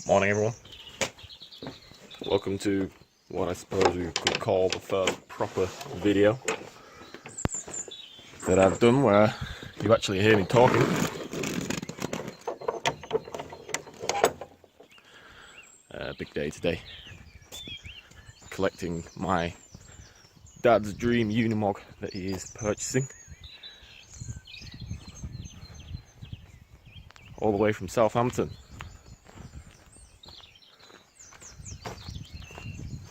Morning everyone. Welcome to what I suppose you could call the first proper video that I've done where you actually hear me talking. Big day today. Collecting my dad's dream Unimog that he is purchasing. All the way from Southampton.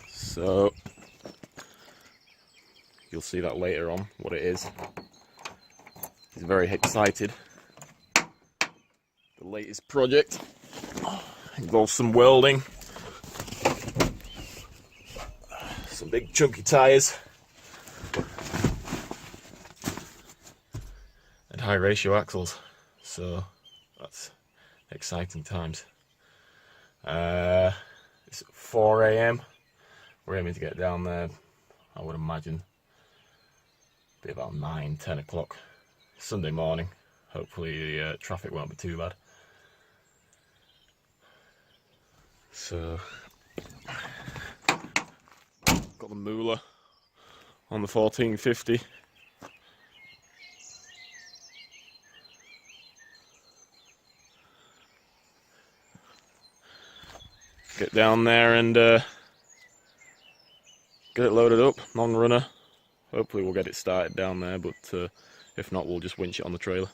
So you'll see that later on what it is. He's very excited. The latest project involves some welding, some big chunky tyres, and high ratio axles. So that's exciting times. It's 4 AM. We're aiming to get down there, I would imagine, be about 9-10 o'clock Sunday morning. Hopefully the traffic won't be too bad. So, got the moolah on the 1450. Get down there and get it loaded up, non-runner. Hopefully we'll get it started down there, but if not, we'll just winch it on the trailer.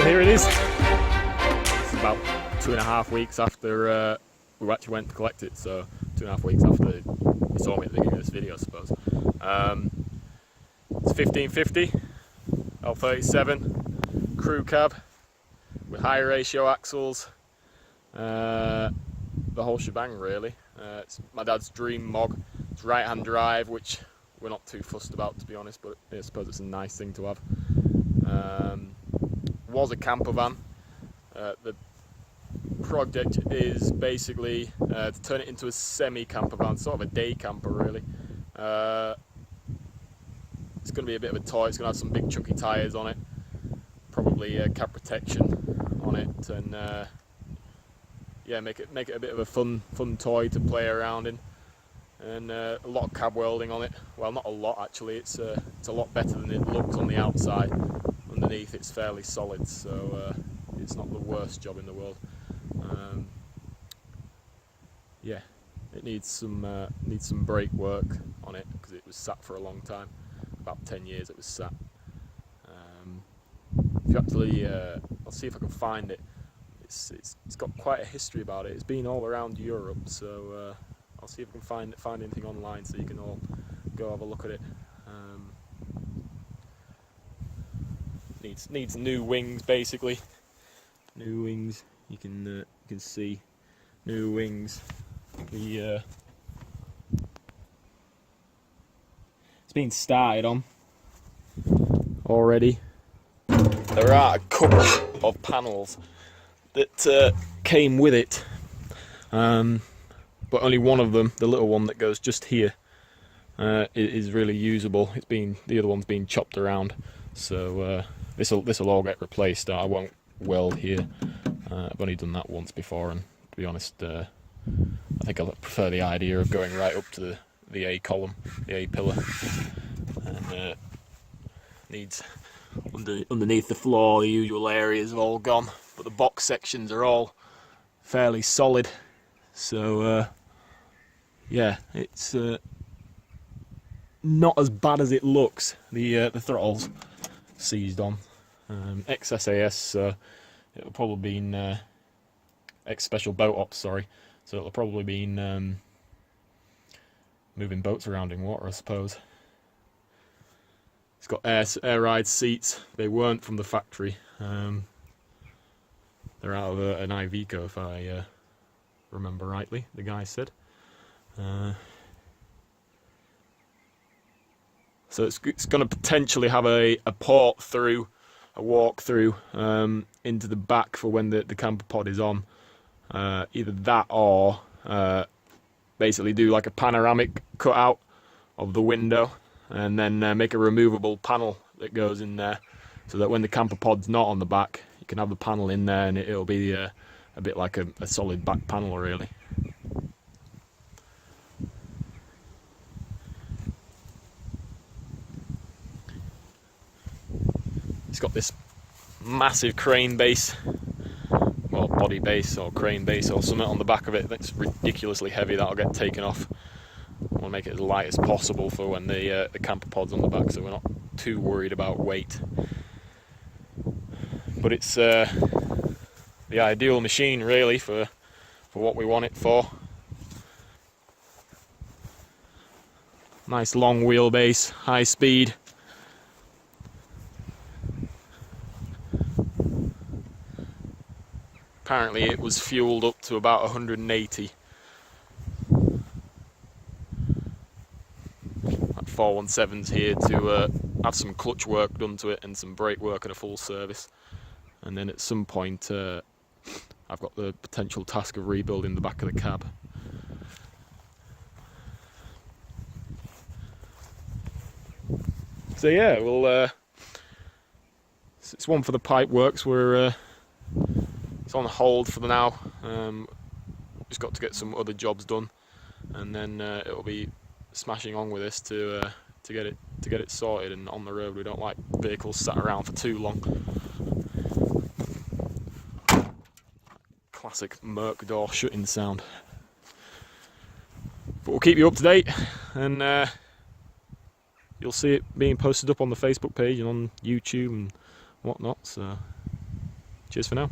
So here it is. It's about 2.5 weeks after we actually went to collect it, so 2.5 weeks after you saw me at the beginning of this video, I suppose. It's 1550 L37 crew cab with high ratio axles, the whole shebang really. It's my dad's dream Mog. It's right-hand drive, which we're not too fussed about, to be honest, but I suppose it's a nice thing to have. Was a camper van. The project is basically to turn it into a semi-camper van, sort of a day camper really. It's going to be a bit of a toy. It's going to have some big chunky tyres on it, probably cab protection on it, and yeah, make it a bit of a fun toy to play around in. And a lot of cab welding on it. Well, not a lot actually. It's a lot better than it looks on the outside. Underneath, it's fairly solid, so it's not the worst job in the world. Yeah, it needs some brake work on it because it was sat for a long time. About 10 years it was sat. If you actually, I'll see if I can find it. It's got quite a history about it. It's been all around Europe, so I'll see if I can find anything online so you can all go have a look at it. Needs new wings basically. New wings. You can see new wings. It's been started on already. There are a couple of panels that came with it, but only one of them, the little one that goes just here, is really usable. The other one's been chopped around, so this'll all get replaced. I won't weld here. I've only done that once before, and to be honest, I think I prefer the idea of going right up to the A column, the A pillar, and needs underneath the floor. The usual areas have all gone, but the box sections are all fairly solid. So yeah, it's not as bad as it looks. The throttle's seized on. Ex-SAS, so it'll probably been ex-special boat ops, sorry. So it'll probably been moving boats around in water, I suppose. It's got air ride seats. They weren't from the factory. They're out of an Iveco, if I remember rightly, the guy said. So it's going to potentially have a port through, a walk through into the back for when the camper pod is on. Either that or basically do like a panoramic cutout of the window, and then make a removable panel that goes in there, so that when the camper pod's not on the back, you can have the panel in there, and it'll be a a bit like a solid back panel really. It's got this massive crane base, or body base or crane base or something on the back of it that's ridiculously heavy. That'll get taken off. I want to make it as light as possible for when the camper pod's on the back, so we're not too worried about weight. But it's the ideal machine really for what we want it for. Nice long wheelbase, high speed. Apparently it was fueled up to about 180. That 417's here to have some clutch work done to it and some brake work and a full service. And then at some point I've got the potential task of rebuilding the back of the cab. So yeah, we'll it's one for the pipe works. It's on hold for now. Just got to get some other jobs done, and then it'll be smashing on with this to get it sorted and on the road. We don't like vehicles sat around for too long. Classic Merc door shutting sound. But we'll keep you up to date, and you'll see it being posted up on the Facebook page and on YouTube and whatnot. So cheers for now.